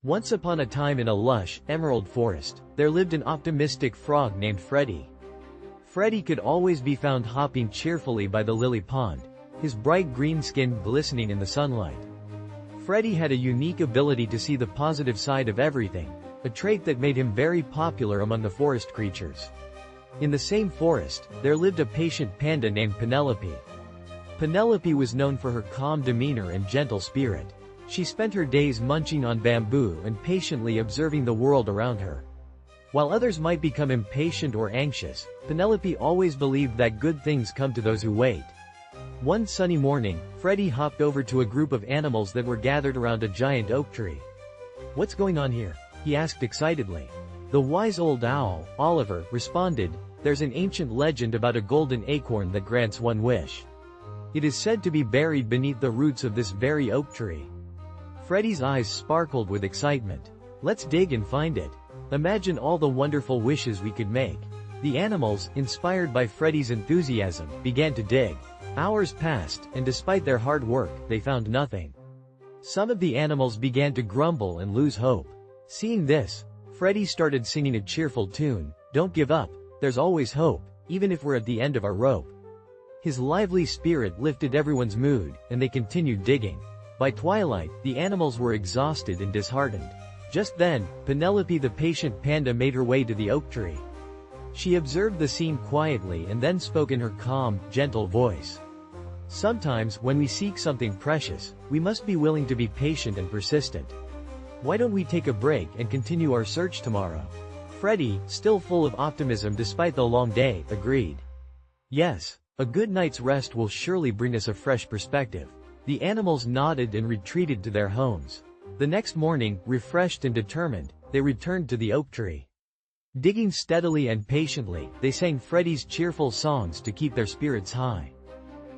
Once upon a time in a lush, emerald forest, there lived an optimistic frog named Freddie. Freddie could always be found hopping cheerfully by the lily pond, his bright green skin glistening in the sunlight. Freddie had a unique ability to see the positive side of everything, a trait that made him very popular among the forest creatures. In the same forest, there lived a patient panda named Penelope. Penelope was known for her calm demeanor and gentle spirit. She spent her days munching on bamboo and patiently observing the world around her. While others might become impatient or anxious, Penelope always believed that good things come to those who wait. One sunny morning, Freddie hopped over to a group of animals that were gathered around a giant oak tree. "What's going on here?" he asked excitedly. The wise old owl, Oliver, responded, "There's an ancient legend about a golden acorn that grants one wish. It is said to be buried beneath the roots of this very oak tree." Freddie's eyes sparkled with excitement. "Let's dig and find it. Imagine all the wonderful wishes we could make." The animals, inspired by Freddie's enthusiasm, began to dig. Hours passed, and despite their hard work, they found nothing. Some of the animals began to grumble and lose hope. Seeing this, Freddie started singing a cheerful tune, "Don't give up, there's always hope, even if we're at the end of our rope." His lively spirit lifted everyone's mood, and they continued digging. By twilight, the animals were exhausted and disheartened. Just then, Penelope the patient panda made her way to the oak tree. She observed the scene quietly and then spoke in her calm, gentle voice. "Sometimes, when we seek something precious, we must be willing to be patient and persistent. Why don't we take a break and continue our search tomorrow?" Freddie, still full of optimism despite the long day, agreed. "Yes, a good night's rest will surely bring us a fresh perspective." The animals nodded and retreated to their homes. The next morning, refreshed and determined, they returned to the oak tree. Digging steadily and patiently, they sang Freddie's cheerful songs to keep their spirits high.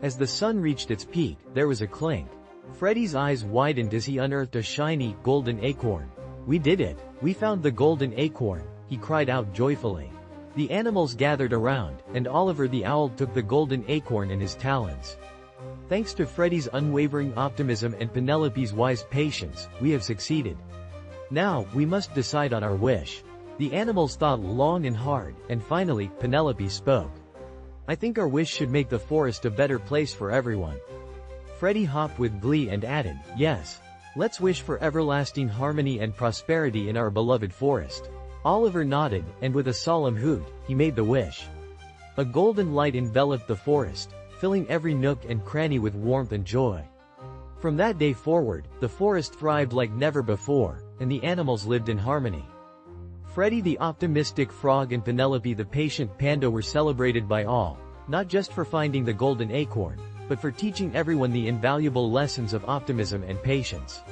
As the sun reached its peak, there was a clink. Freddie's eyes widened as he unearthed a shiny, golden acorn. "We did it! We found the golden acorn!" he cried out joyfully. The animals gathered around, and Oliver the owl took the golden acorn in his talons. "Thanks to Freddie's unwavering optimism and Penelope's wise patience, we have succeeded. Now, we must decide on our wish." The animals thought long and hard, and finally, Penelope spoke. "I think our wish should make the forest a better place for everyone." Freddie hopped with glee and added, "Yes. Let's wish for everlasting harmony and prosperity in our beloved forest." Oliver nodded, and with a solemn hoot, he made the wish. A golden light enveloped the forest, filling every nook and cranny with warmth and joy. From that day forward, the forest thrived like never before, and the animals lived in harmony. Freddie the optimistic frog and Penelope the patient panda were celebrated by all, not just for finding the golden acorn, but for teaching everyone the invaluable lessons of optimism and patience.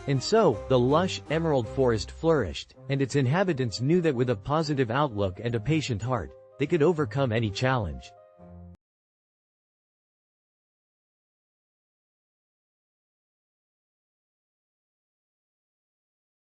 And so, the lush, emerald forest flourished, and its inhabitants knew that with a positive outlook and a patient heart, they could overcome any challenge.